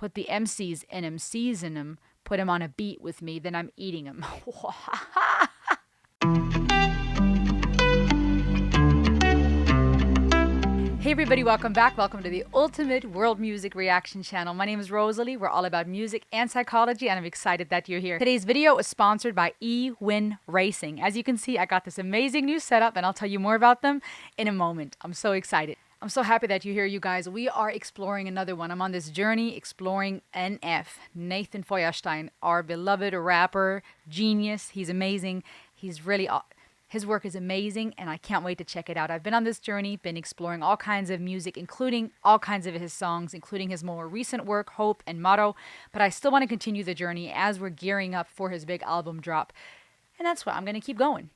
put the MCs in them, season them, put them on a beat with me, then I'm eating them. Hey everybody, welcome back. Welcome to the Ultimate World Music Reaction Channel. My name is Rosalie. We're all about music and psychology, and I'm excited that you're here. Today's video is sponsored by eWin Racing. As you can see, I got this amazing new setup, and I'll tell you more about them in a moment. I'm so excited. I'm so happy that you're here, you guys. We are exploring another one. I'm on this journey exploring NF, Nathan Feuerstein, our beloved rapper, genius. He's amazing. His work is amazing, and I can't wait to check it out. I've been on this journey, been exploring all kinds of music, including all kinds of his songs, including his more recent work, Hope and Motto. But I still want to continue the journey as we're gearing up for his big album drop. And that's why I'm going to keep going.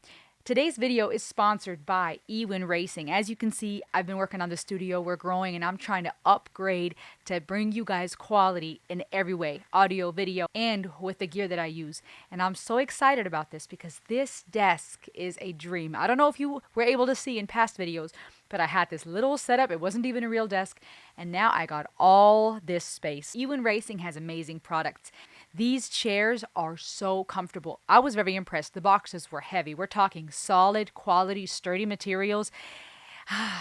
Today's video is sponsored by eWin Racing. As you can see, I've been working on the studio. We're growing, and I'm trying to upgrade to bring you guys quality in every way, audio, video, and with the gear that I use. And I'm so excited about this because this desk is a dream. I don't know if you were able to see in past videos, but I had this little setup. It wasn't even a real desk, and now I got all this space. eWin Racing has amazing products. These chairs are so comfortable. I was very impressed. The boxes were heavy. We're talking solid, quality, sturdy materials.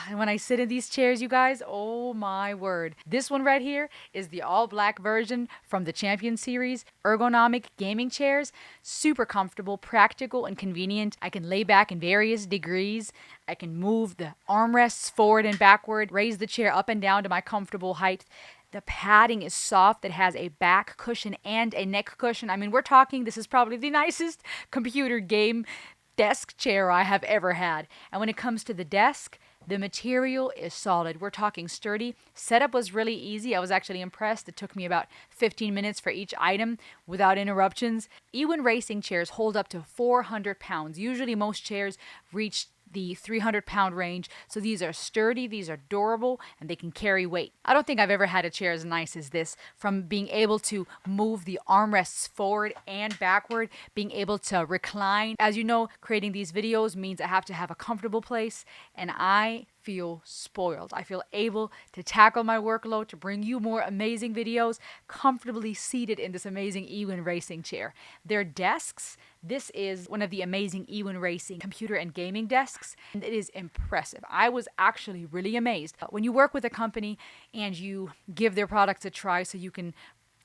And when I sit in these chairs, you guys, oh my word. This one right here is the all-black version from the Champion series. Ergonomic gaming chairs. Super comfortable, practical, and convenient. I can lay back in various degrees. I can move the armrests forward and backward, raise the chair up and down to my comfortable height. The padding is soft. It has a back cushion and a neck cushion. I mean, we're talking, this is probably the nicest computer game desk chair I have ever had. And when it comes to the desk, the material is solid. We're talking sturdy. Setup was really easy. I was actually impressed. It took me about 15 minutes for each item without interruptions. eWin Racing chairs hold up to 400 pounds. Usually most chairs reach the 300-pound range. So these are sturdy, these are durable, and they can carry weight. I don't think I've ever had a chair as nice as this. From being able to move the armrests forward and backward, being able to recline. As you know, creating these videos means I have to have a comfortable place, and I feel spoiled. I feel able to tackle my workload, to bring you more amazing videos, comfortably seated in this amazing eWin Racing chair. Their desks, this is one of the amazing eWin Racing computer and gaming desks, and it is impressive. I was actually really amazed. When you work with a company and you give their products a try so you can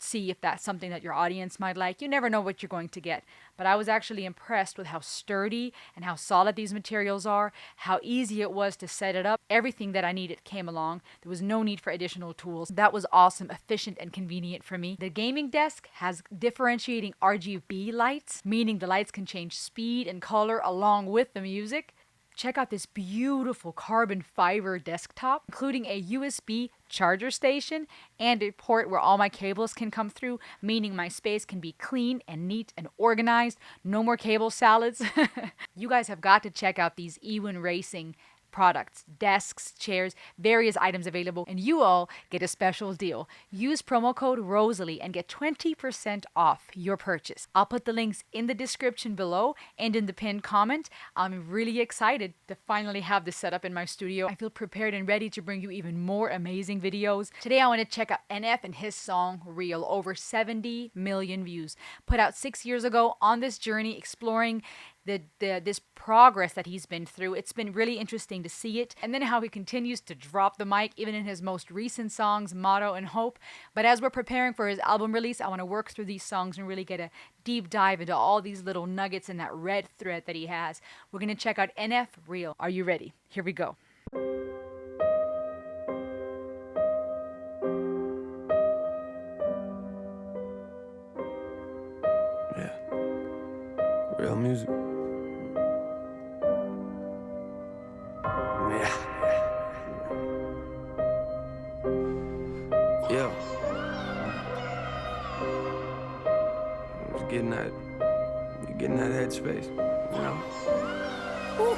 see if that's something that your audience might like, you never know what you're going to get. But I was actually impressed with how sturdy and how solid these materials are, how easy it was to set it up. Everything that I needed came along. There was no need for additional tools. That was awesome, efficient, and convenient for me. The gaming desk has differentiating RGB lights, meaning the lights can change speed and color along with the music. Check out this beautiful carbon fiber desktop, including a USB charger station and a port where all my cables can come through, meaning my space can be clean and neat and organized. No more cable salads. You guys have got to check out these eWin Racing products, desks, chairs, various items available, and you all get a special deal. Use promo code Rosalie and get 20% off your purchase. I'll put the links in the description below and in the pinned comment. I'm really excited to finally have this set up in my studio. I feel prepared and ready to bring you even more amazing videos. Today I want to check out NF and his song Real. Over 70 million views. Put out 6 years ago on this journey exploring this progress that he's been through. It's been really interesting to see it, and then how he continues to drop the mic even in his most recent songs, Motto and Hope. But as we're preparing for his album release, I want to work through these songs and really get a deep dive into all these little nuggets and that red thread that he has. We're going to check out NF Real. Are you ready? Here we go. Yeah. Real music. Yeah. Getting that headspace, you know? Woo.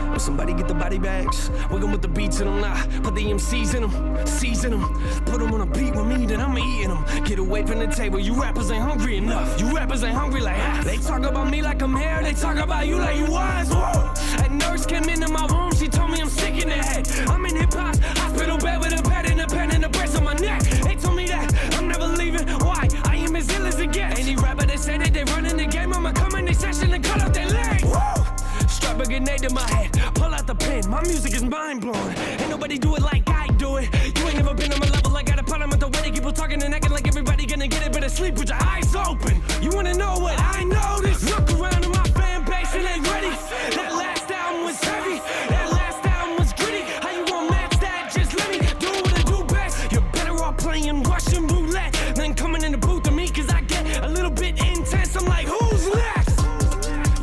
When somebody get the body bags, wiggle with the beats in them, nah. Put the MCs in them, season them. Put them on a beat with me, then I'm eating them. Get away from the table, you rappers ain't hungry enough. You rappers ain't hungry like us. They talk about me like I'm here, they talk about you like you was. Whoa. A nurse came into my room, she told me I'm sick in the head. I'm in hip-hop, hospital bed with a pad and a pen and a brace on my neck. They told me that music is mind-blowing. Ain't nobody do it like I do it. You ain't never been on my level. I got a problem with the way they people talking and acting like everybody gonna get it. Better sleep with your eyes open. You wanna know what I noticed? Look around at my fan base and ain't ready. That last album was heavy. That last album was gritty. How you gonna match that? Just let me do what I do best. You're better off playing Russian roulette than coming in the booth to me, cause I get a little bit intense. I'm like, who's next?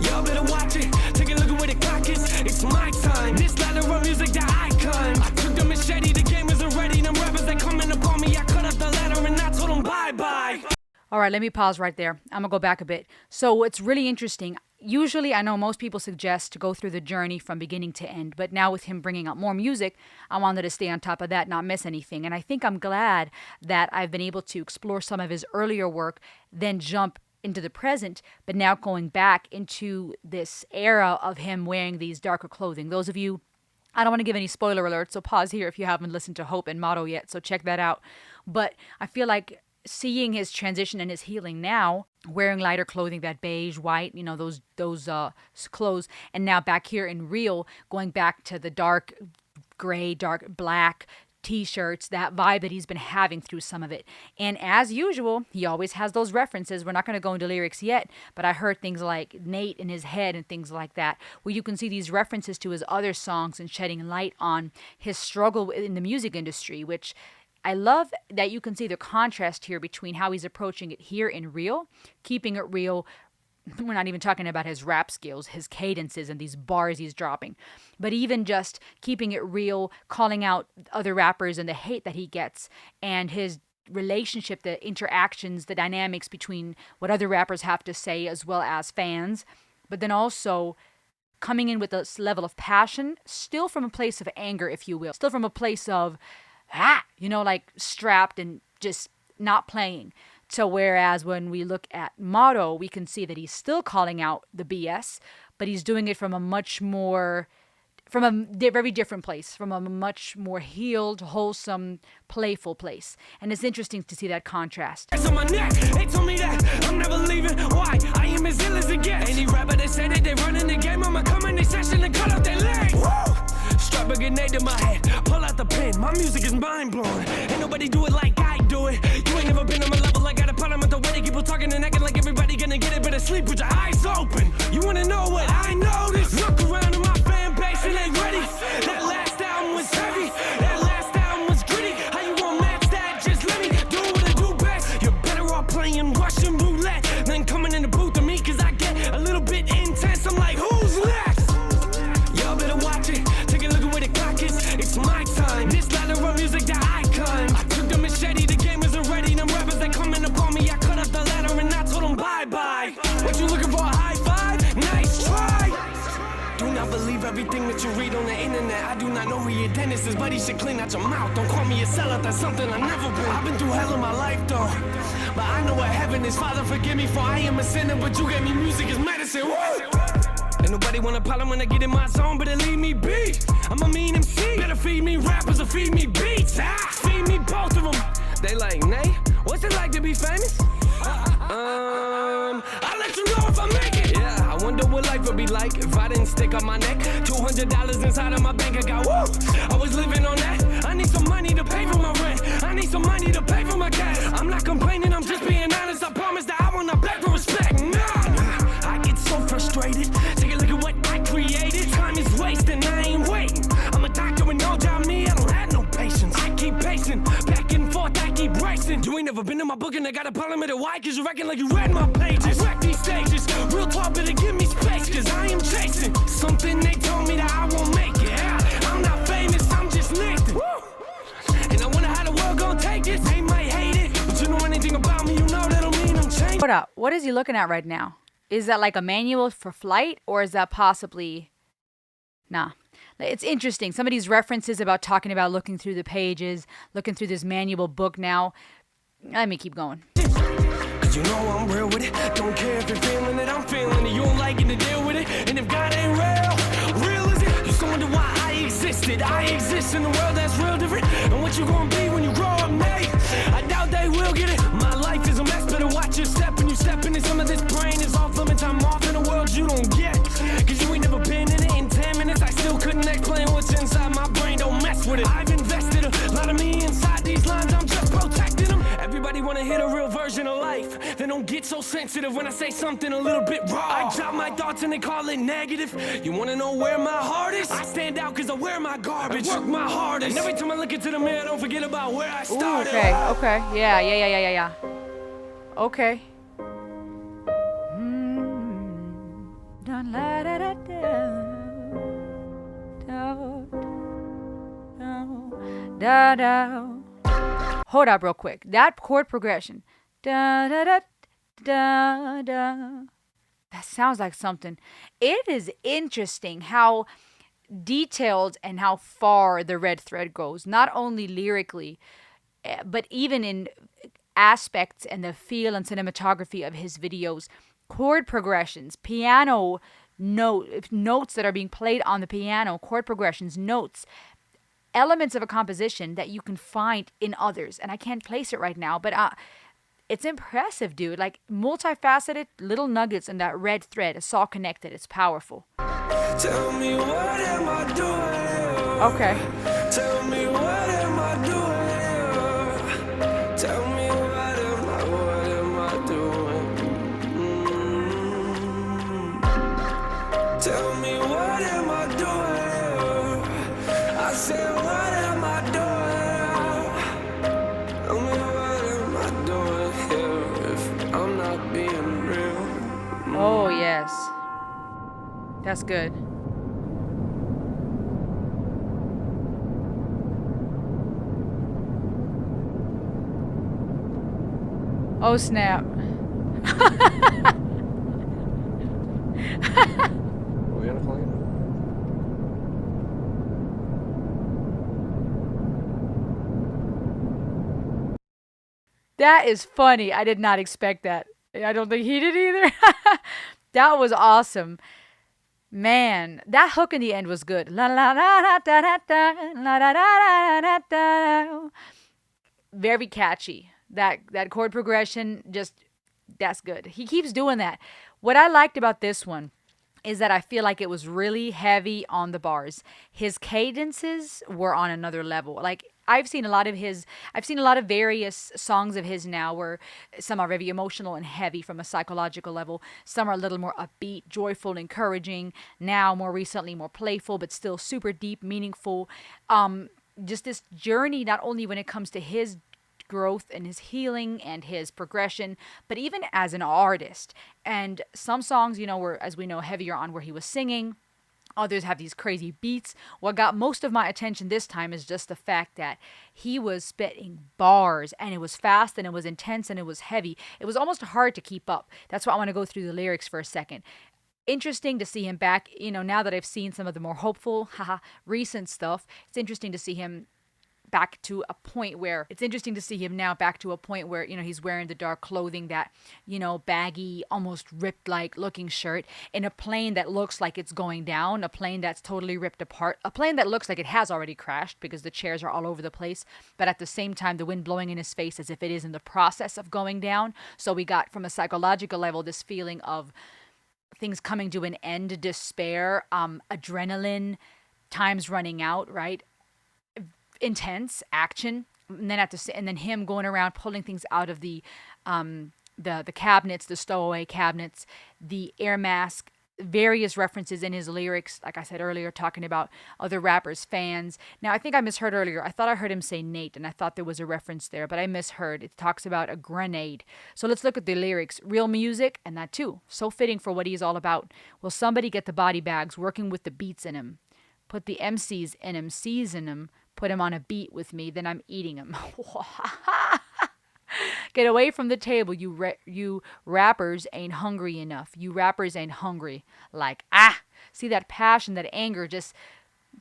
Y'all better watch it. Take a look at where the clock is. It's my time. This ladder of music that I climb. I took the machete, the game isn't ready. Them rappers that coming up on me, I cut up the ladder and I told them bye-bye. All right, let me pause right there. I'm gonna go back a bit. So it's really interesting. Usually, I know most people suggest to go through the journey from beginning to end, but now with him bringing out more music, I wanted to stay on top of that, not miss anything. And I think I'm glad that I've been able to explore some of his earlier work, then jump into the present, but now going back into this era of him wearing these darker clothing. Those of you, I don't want to give any spoiler alerts, so pause here if you haven't listened to Hope and Motto yet, so check that out. But I feel like seeing his transition and his healing now, wearing lighter clothing, that beige, white, you know, those clothes, and now back here in Real, going back to the dark gray, dark black t-shirts, that vibe that he's been having through some of it. And as usual, he always has those references. We're not going to go into lyrics yet, but I heard things like Nate in his head and things like that, where you can see these references to his other songs and shedding light on his struggle in the music industry, which I love that you can see the contrast here between how he's approaching it here in Real, keeping it real. We're not even talking about his rap skills, his cadences, and these bars he's dropping, but even just keeping it real, calling out other rappers and the hate that he gets, and his relationship, the interactions, the dynamics between what other rappers have to say as well as fans, but then also coming in with this level of passion, still from a place of anger, if you will, still from a place of like strapped and just not playing. So whereas when we look at Motto, we can see that he's still calling out the BS, but he's doing it from a very different place, from a much more healed, wholesome, playful place. And it's interesting to see that contrast. On my neck, they told me that I'm never leaving. Why? I am as ill as it gets. Any rapper that say that they running the game, I'ma come in this session and cut off their legs. Woo! Strap a grenade to my head, pull out the pen. My music is mind-blowing. Ain't nobody do it like I do it. You ain't never been on my level. I got a problem with the way they people talking and acting like everybody gonna get it. Better sleep with your eyes open. You wanna know what I noticed? Look around at my fan base and ain't ready. That last album was heavy. That last album was gritty. How you gonna match that? Just let me do what I do best. You're better off playing Russian roulette than coming in the booth to me, cause I get a little bit intense. I'm like, who's next? Y'all better watch it. Take a look at where the clock is. It's my time. This ladder of music that I climb. I took the machete, the game isn't ready. Them rappers that coming up on me, I cut up the ladder and I told them bye-bye. What you looking for, a high five? Nice try. Do not believe everything that you read on the internet. I do not know who your dentist is, but he should clean out your mouth. Don't call me a sellout, that's something I've never been. I've been through hell in my life though, but I know what heaven is. Father, forgive me for I am a sinner, but you gave me music as medicine. Woo! Ain't nobody want a problem when I get in my zone, better leave me be. I'm a mean MC, better feed me rappers or feed me beats. Feed me both of them. They like, Nay, what's it like to be famous? I'll let you know if I make it. Yeah, I wonder what life would be like if I didn't stick up my neck. $200 inside of my bank account. Woo! I was living on that. I need some money to pay for my rent. I need some money to pay for my gas. I'm not complaining, I'm just being honest. I promise that I will not beg for respect. Nah, I get so frustrated. Take a look at what I created. Time is wasting, I ain't waiting. I'm a doctor and no job, me, I don't have no patience. I keep pacing, back and forth, I keep racing. You ain't never been in my book and I got a problem with it. Why? Cause you reckon like you read my pages. I wreck these stages, real talk, better give me space. Cause I am chasing something they told me that I won't make it. I'm not famous, I'm just lifting. And I wonder how the world gon' take it. They might hate it, but you know anything about me, you know that'll mean I'm changing. What up? What is he looking at right now? Is that like a manual for flight, or is that possibly... Nah. It's interesting. Some of these references about talking about looking through the pages, looking through this manual book now. Let me keep going. Cause you know I'm real with it. Don't care if you're feeling it, I'm feeling it. You don't like it to deal with it. And if God ain't real is it? You still wonder why I existed. I exist in a world that's real different. And what you gonna be when you grow up, mate? I doubt they will get it. My life is a mess, better watch your step. When you step into some of this brain is off limits. I'm off in a world you don't get. Cause you ain't never been in it. In 10 minutes I still couldn't explain what's inside. wanna hear the real version of life, then don't get so sensitive when I say something a little bit raw. I drop my thoughts and they call it negative. You wanna know where my heart is? I stand out cause I wear my garbage, work my hardest. And every time I look into the mirror, I don't forget about where I started. Ooh, okay. Yeah. Okay. Dun, la, da, da, da, da. Hold up real quick. That chord progression. Da, da, da, da, da. That sounds like something. It is interesting how detailed and how far the red thread goes, not only lyrically, but even in aspects and the feel and cinematography of his videos. Chord progressions, piano notes that are being played on the piano, chord progressions, notes, elements of a composition that you can find in others. And I can't place it right now, but it's impressive, dude. Like multifaceted little nuggets in that red thread. It's all connected. It's powerful. Tell me what am I doing? Okay. Tell me what am I doing? Tell me what am I doing? Tell me what am I doing? I said what am I doing? Tell me what am I doing here if I'm not being real? Oh, yes. That's good. Oh, snap. Are we on a plane? That is funny. I did not expect that. I don't think he did either. That was awesome. Man, that hook in the end was good. La la la la da da da la da da da da. Very catchy. That chord progression, just that's good. He keeps doing that. What I liked about this one is that I feel like it was really heavy on the bars. His cadences were on another level. Like I've seen a lot of various songs of his now where some are very emotional and heavy from a psychological level. Some are a little more upbeat, joyful, encouraging. Now, more recently, more playful, but still super deep, meaningful. Just this journey, not only when it comes to his growth and his healing and his progression, but even as an artist. And some songs, were, as we know, heavier on where he was singing. Others have these crazy beats. What got most of my attention this time is just the fact that he was spitting bars, and it was fast and it was intense and it was heavy. It was almost hard to keep up. That's why I want to go through the lyrics for a second. Interesting to see him back, now that I've seen some of the more hopeful, recent stuff. It's interesting to see him back to a point where he's wearing the dark clothing, that baggy, almost ripped like looking shirt, in a plane that looks like it's going down, a plane that's totally ripped apart, a plane that looks like it has already crashed because the chairs are all over the place, but at the same time the wind blowing in his face as if it is in the process of going down. So we got, from a psychological level, this feeling of things coming to an end, despair, adrenaline, time's running out, right? Intense action, and then him going around pulling things out of the cabinets, the stowaway cabinets, the air mask, various references in his lyrics, like I said earlier, talking about other rappers, fans. Now, I think I misheard earlier. I thought I heard him say Nate, and I thought there was a reference there, but I misheard. It talks about a grenade. So let's look at the lyrics. Real music, and that too. So fitting for what he's all about. Will somebody get the body bags, working with the beats in him? Put the MCs in him, season him, put him on a beat with me, then I'm eating him. Get away from the table, you rappers ain't hungry enough. You rappers ain't hungry. Like, see that passion, that anger, just,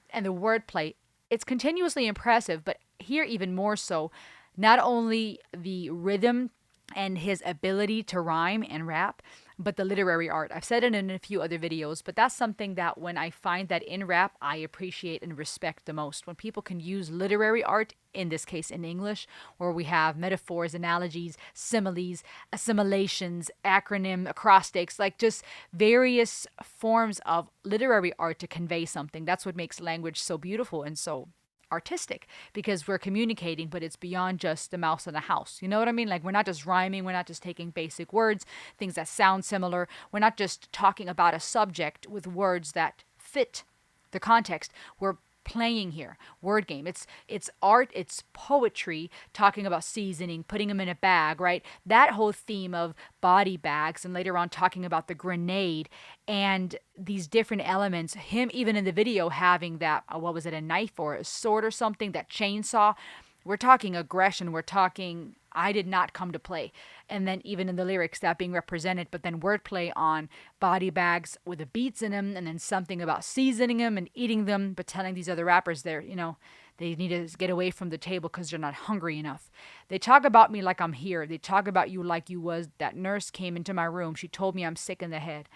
and the wordplay. It's continuously impressive, but here even more so, not only the rhythm and his ability to rhyme and rap, but the literary art. I've said it in a few other videos, but that's something that when I find that in rap, I appreciate and respect the most. When people can use literary art, in this case in English, where we have metaphors, analogies, similes, assimilations, acronym, acrostics, like just various forms of literary art to convey something. That's what makes language so beautiful and so artistic because we're communicating, but it's beyond just the mouse in the house. You know what I mean? Like, we're not just rhyming, we're not just taking basic words, things that sound similar. We're not just talking about a subject with words that fit the context. We're playing here, word game. It's art, it's poetry, talking about seasoning, putting them in a bag, right? That whole theme of body bags, and later on talking about the grenade and these different elements. Him even in the video having that, what was it, a knife or a sword or something, that chainsaw. We're talking aggression. We're talking, I did not come to play. And then even in the lyrics, that being represented, but then wordplay on body bags with the beats in them, and then something about seasoning them and eating them, but telling these other rappers they're, they need to get away from the table because they're not hungry enough. They talk about me like I'm here. They talk about you like you was. That nurse came into my room. She told me I'm sick in the head.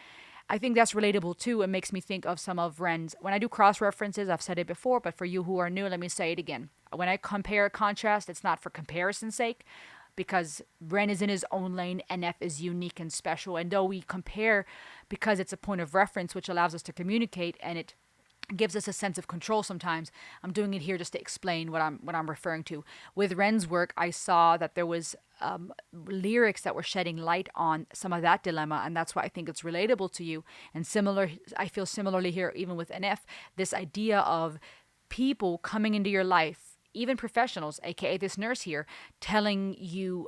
I think that's relatable too. It makes me think of some of Ren's. When I do cross references, I've said it before, but for you who are new, let me say it again. When I compare contrast, it's not for comparison's sake, because Ren is in his own lane, NF is unique and special. And though we compare because it's a point of reference, which allows us to communicate, and it gives us a sense of control sometimes. I'm doing it here just to explain what I'm referring to. With Ren's work, I saw that there was lyrics that were shedding light on some of that dilemma, and that's why I think it's relatable to you. And similar, I feel similarly here, even with NF, this idea of people coming into your life, even professionals, aka this nurse here, telling you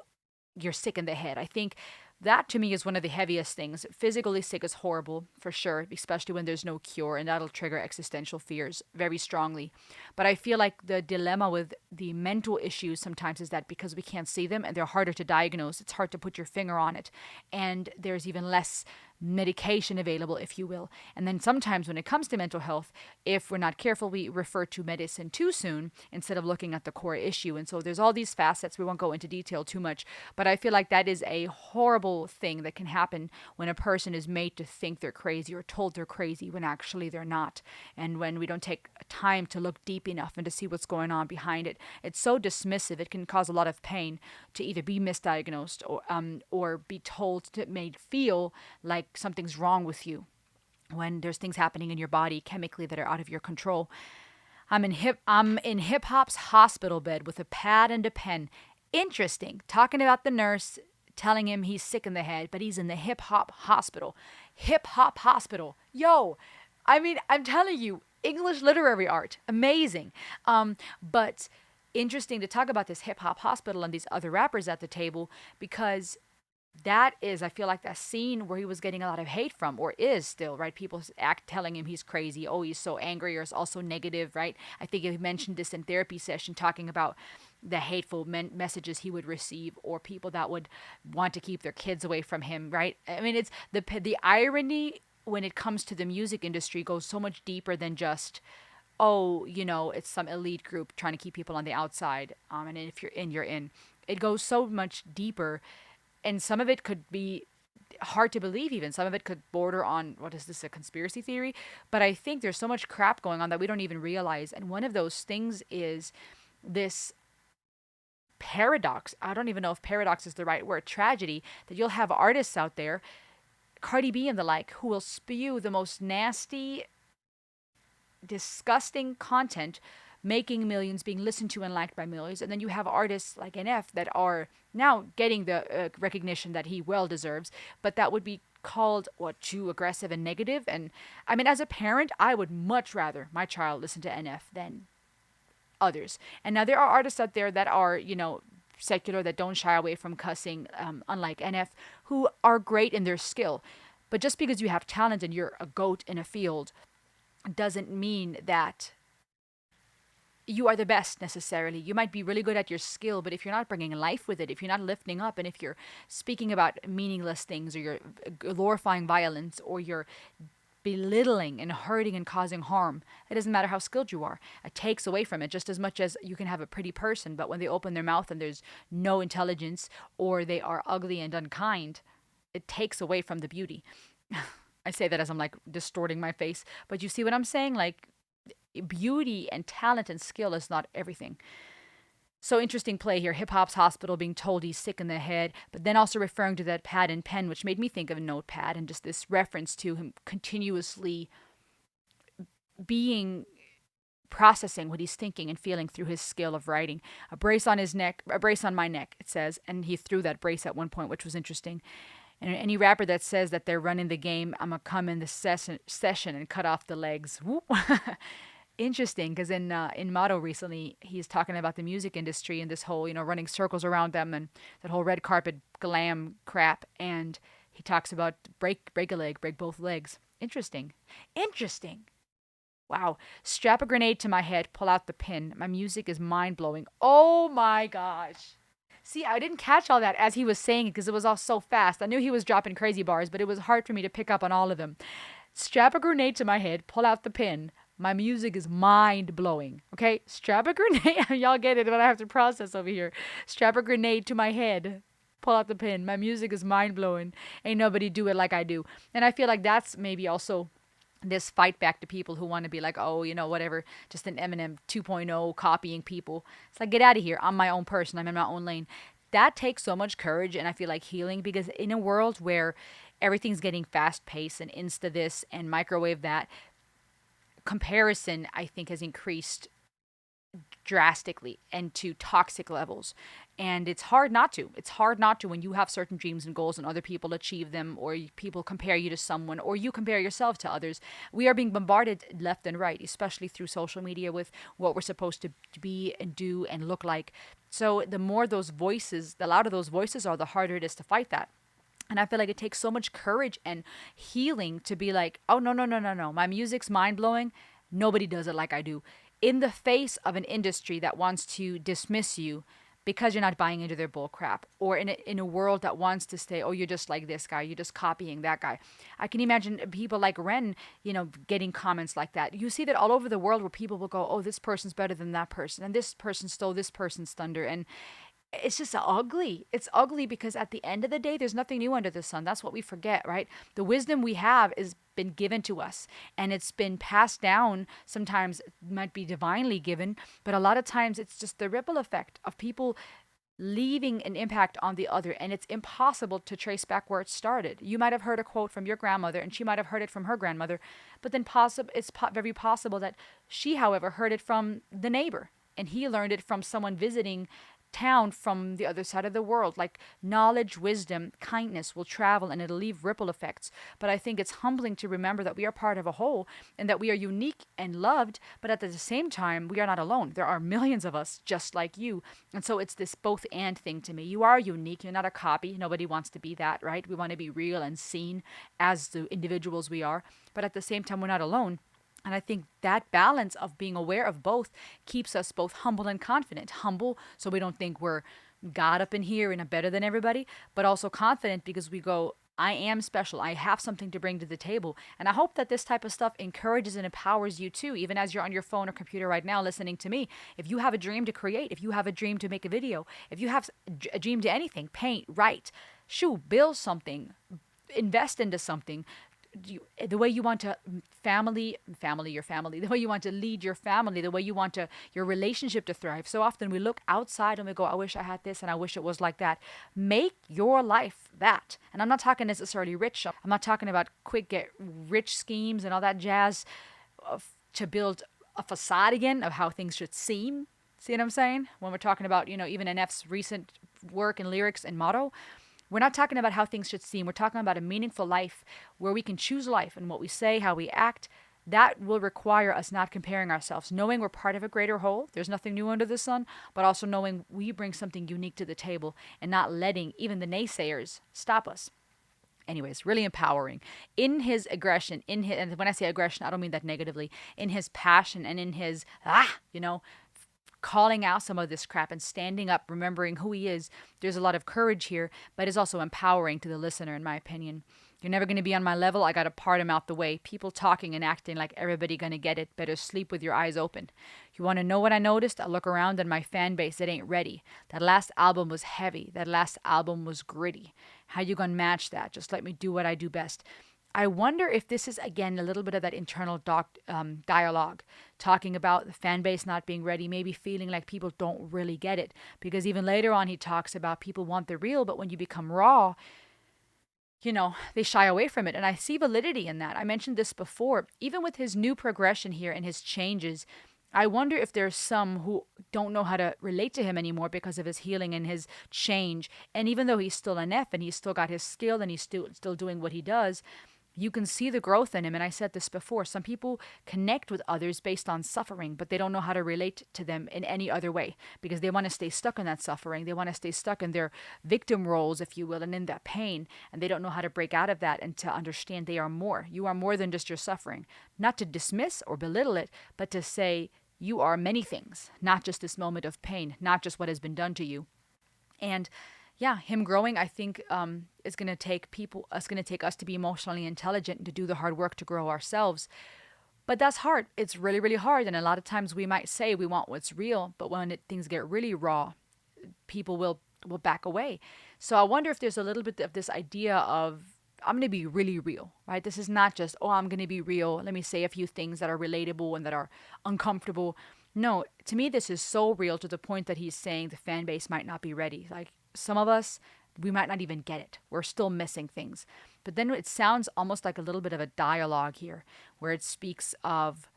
you're sick in the head. I think that to me is one of the heaviest things. Physically sick is horrible, for sure, especially when there's no cure, and that'll trigger existential fears very strongly. But I feel like the dilemma with the mental issues sometimes is that because we can't see them and they're harder to diagnose, it's hard to put your finger on it. And there's even less medication available, if you will. And then sometimes when it comes to mental health, if we're not careful, we refer to medicine too soon instead of looking at the core issue. And so there's all these facets. We won't go into detail too much, but I feel like that is a horrible thing that can happen when a person is made to think they're crazy or told they're crazy when actually they're not. And when we don't take time to look deep enough and to see what's going on behind it, it's so dismissive. It can cause a lot of pain to either be misdiagnosed or be told, made feel like something's wrong with you when there's things happening in your body chemically that are out of your control. I'm in hip hop's hospital bed with a pad and a pen. Interesting. Talking about the nurse telling him he's sick in the head, but he's in the hip hop hospital. Hip hop hospital. Yo, I mean, I'm telling you, English literary art, amazing. But interesting to talk about this hip hop hospital and these other rappers at the table, because that is, I feel like, that scene where he was getting a lot of hate from, or is still, right? People telling him he's crazy. Oh, he's so angry, or it's also negative, right? I think he mentioned this in therapy session, talking about the hateful messages he would receive, or people that would want to keep their kids away from him, right? I mean, it's the irony when it comes to the music industry goes so much deeper than just, oh, it's some elite group trying to keep people on the outside. And if you're in, you're in. It goes so much deeper. And some of it could be hard to believe even. Some of it could border on, what is this, a conspiracy theory? But I think there's so much crap going on that we don't even realize. And one of those things is this paradox. I don't even know if paradox is the right word. Tragedy, that you'll have artists out there, Cardi B and the like, who will spew the most nasty, disgusting content, making millions, being listened to and liked by millions. And then you have artists like NF that are now getting the recognition that he well deserves, but that would be called, too aggressive and negative. And I mean, as a parent, I would much rather my child listen to NF than others. And now there are artists out there that are, secular, that don't shy away from cussing, unlike NF, who are great in their skill. But just because you have talent and you're a goat in a field doesn't mean that you are the best necessarily. You might be really good at your skill, but if you're not bringing life with it, if you're not lifting up, and if you're speaking about meaningless things, or you're glorifying violence, or you're belittling and hurting and causing harm, it doesn't matter how skilled you are. It takes away from it just as much as you can have a pretty person, but when they open their mouth and there's no intelligence, or they are ugly and unkind, it takes away from the beauty. I say that as I'm like distorting my face, but you see what I'm saying? Like, beauty and talent and skill is not everything. So interesting play here. Hip hop's hospital, being told he's sick in the head, but then also referring to that pad and pen, which made me think of a notepad, and just this reference to him continuously being processing what he's thinking and feeling through his skill of writing. A brace on his neck, a brace on my neck, it says, and he threw that brace at one point, which was interesting. And any rapper that says that they're running the game, I'm gonna come in the session and cut off the legs. Whoop. Interesting, because in Motto recently, he's talking about the music industry and this whole, running circles around them and that whole red carpet glam crap. And he talks about break a leg, break both legs. Interesting. Interesting. Wow. Strap a grenade to my head, pull out the pin. My music is mind blowing. Oh my gosh. See, I didn't catch all that as he was saying it because it was all so fast. I knew he was dropping crazy bars, but it was hard for me to pick up on all of them. Strap a grenade to my head, pull out the pin. My music is mind blowing. Okay? Strap a grenade. Y'all get it, but I have to process over here. Strap a grenade to my head, pull out the pin. My music is mind blowing. Ain't nobody do it like I do. And I feel like that's maybe also this fight back to people who want to be like, oh, whatever, just an Eminem 2.0 copying people. It's like, get out of here. I'm my own person. I'm in my own lane. That takes so much courage and I feel like healing because in a world where everything's getting fast paced and insta this and microwave that, comparison, I think, has increased drastically and to toxic levels. And it's hard not to. It's hard not to when you have certain dreams and goals and other people achieve them or people compare you to someone or you compare yourself to others. We are being bombarded left and right, especially through social media with what we're supposed to be and do and look like. So the more those voices, the louder those voices are, the harder it is to fight that. And I feel like it takes so much courage and healing to be like, oh, no, no, no, no, no. My music's mind blowing. Nobody does it like I do. In the face of an industry that wants to dismiss you because you're not buying into their bull crap, or in a world that wants to say, oh, you're just like this guy, you're just copying that guy. I can imagine people like Ren, getting comments like that. You see that all over the world where people will go, oh, this person's better than that person, and this person stole this person's thunder, and it's just ugly. It's ugly because at the end of the day, there's nothing new under the sun. That's what we forget, right? The wisdom we have is been given to us and it's been passed down. Sometimes it might be divinely given, but a lot of times it's just the ripple effect of people leaving an impact on the other, and it's impossible to trace back where it started. You might have heard a quote from your grandmother and she might have heard it from her grandmother, but then it's very possible that she, however, heard it from the neighbor and he learned it from someone visiting town from the other side of the world. Like knowledge, wisdom, kindness will travel and it'll leave ripple effects. But I think it's humbling to remember that we are part of a whole and that we are unique and loved, but at the same time, we are not alone. There are millions of us just like you. And so it's this both and thing to me. You are unique. You're not a copy. Nobody wants to be that, right? We want to be real and seen as the individuals we are. But at the same time, we're not alone. And I think that balance of being aware of both keeps us both humble and confident. Humble, so we don't think we're God up in here and are better than everybody, but also confident because we go, I am special. I have something to bring to the table. And I hope that this type of stuff encourages and empowers you too, even as you're on your phone or computer right now listening to me. If you have a dream to create, if you have a dream to make a video, if you have a dream to anything, paint, write, build something, invest into something, the way you want to your family, the way you want to lead your family, the way you want your relationship to thrive. So often we look outside and we go, I wish I had this and I wish it was like that. Make your life that. And I'm not talking necessarily rich. I'm not talking about quick get rich schemes and all that jazz to build a facade again of how things should seem. See what I'm saying? When we're talking about, even NF's recent work and lyrics and motto, we're not talking about how things should seem. We're talking about a meaningful life where we can choose life and what we say, how we act. That will require us not comparing ourselves, knowing we're part of a greater whole. There's nothing new under the sun, but also knowing we bring something unique to the table and not letting even the naysayers stop us. Anyways, really empowering in his aggression, and when I say aggression, I don't mean that negatively, in his passion and in his, calling out some of this crap and standing up, remembering who he is. There's a lot of courage here, but it's also empowering to the listener, in my opinion. You're never going to be on my level. I got to part him out the way. People talking and acting like everybody going to get it. Better sleep with your eyes open. You want to know what I noticed? I look around and my fan base, it ain't ready. That last album was heavy. That last album was gritty. How you going to match that? Just let me do what I do best. I wonder if this is, again, a little bit of that internal dialogue, talking about the fan base not being ready, maybe feeling like people don't really get it. Because even later on, he talks about people want the real, but when you become raw, they shy away from it. And I see validity in that. I mentioned this before. Even with his new progression here and his changes, I wonder if there's some who don't know how to relate to him anymore because of his healing and his change. And even though he's still an F and he's still got his skill and he's still doing what he does, you can see the growth in him. And I said this before, some people connect with others based on suffering, but they don't know how to relate to them in any other way because they want to stay stuck in that suffering. They want to stay stuck in their victim roles, if you will, and in that pain. And they don't know how to break out of that and to understand they are more. You are more than just your suffering. Not to dismiss or belittle it, but to say you are many things, not just this moment of pain, not just what has been done to you. And yeah, him growing, I think, is going to take people, it's going to take us to be emotionally intelligent and to do the hard work to grow ourselves. But that's hard. It's really, really hard. And a lot of times we might say we want what's real, but when things get really raw, people will back away. So I wonder if there's a little bit of this idea of, I'm going to be really real, right? This is not just, oh, I'm going to be real. Let me say a few things that are relatable and that are uncomfortable. No, to me, this is so real to the point that he's saying the fan base might not be ready. Like some of us, we might not even get it. We're still missing things. But then it sounds almost like a little bit of a dialogue here where it speaks of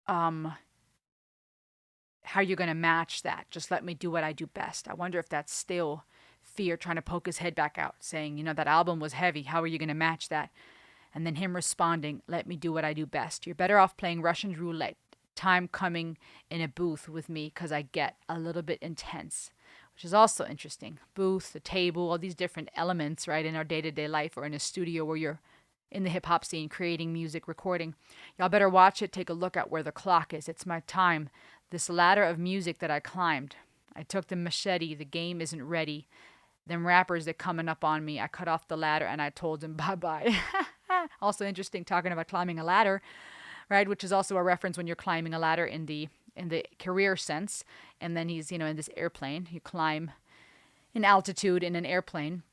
how you're going to match that. Just let me do what I do best. I wonder if that's still fear trying to poke his head back out, saying, you know, that album was heavy. How are you going to match that? And then him responding, let me do what I do best. You're better off playing Russian roulette. Time coming in a booth with me because I get a little bit intense, which is also interesting. Booth, the table, all these different elements, right, in our day-to-day life or in a studio where you're in the hip-hop scene, creating music, recording. Y'all better watch it. Take a look at where the clock is. It's my time. This ladder of music that I climbed. I took the machete. The game isn't ready. Them rappers that coming up on me. I cut off the ladder and I told them bye-bye. Also interesting talking about climbing a ladder, right? Which is also a reference when you're climbing a ladder in the career sense. And then he's, in this airplane. You climb in altitude in an airplane.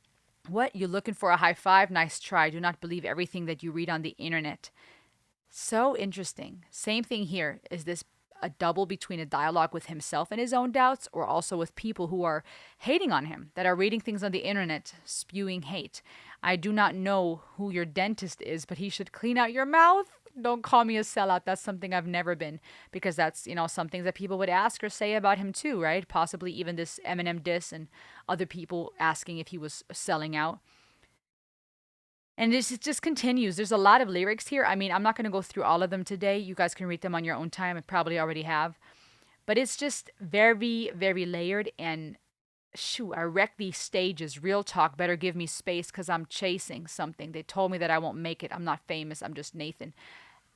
What? You looking for a high five? Nice try. Do not believe everything that you read on the internet. So interesting. Same thing here. Is this a double between a dialogue with himself and his own doubts, or also with people who are hating on him, that are reading things on the internet, spewing hate? I do not know who your dentist is, but he should clean out your mouth. Don't call me a sellout. That's something I've never been, because that's, some things that people would ask or say about him too, right? Possibly even this Eminem diss and other people asking if he was selling out. And this just continues. There's a lot of lyrics here. I mean, I'm not going to go through all of them today. You guys can read them on your own time. I probably already have. But it's just very, very layered. And shoot, I wreck these stages. Real talk, better give me space because I'm chasing something. They told me that I won't make it. I'm not famous. I'm just Nathan.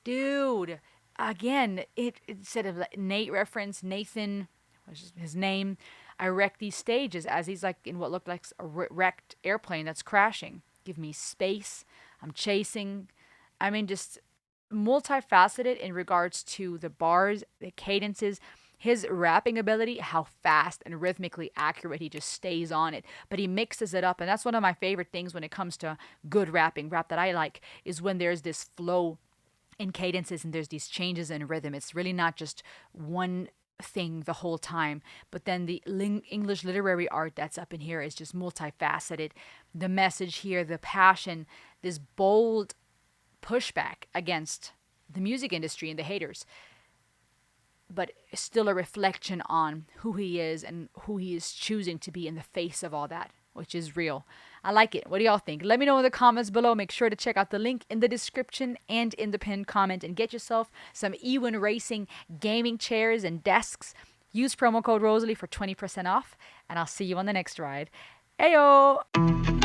Dude, again, it instead of Nate reference, Nathan, what's his name? I wreck these stages as he's like in what looked like a wrecked airplane that's crashing. Give me space. I'm chasing. I mean, just multifaceted in regards to the bars, the cadences, his rapping ability, how fast and rhythmically accurate he just stays on it. But he mixes it up. And that's one of my favorite things when it comes to good rapping, rap that I like, is when there's this flow in cadences and there's these changes in rhythm. It's really not just one thing the whole time, but then the English literary art that's up in here is just multifaceted. The message here, the passion, this bold pushback against the music industry and the haters, but still a reflection on who he is and who he is choosing to be in the face of all that, which is real. I like it. What do y'all think? Let me know in the comments below. Make sure to check out the link in the description and in the pinned comment and get yourself some eWin Racing gaming chairs and desks. Use promo code Rosalie for 20% off, and I'll see you on the next ride. Ayo!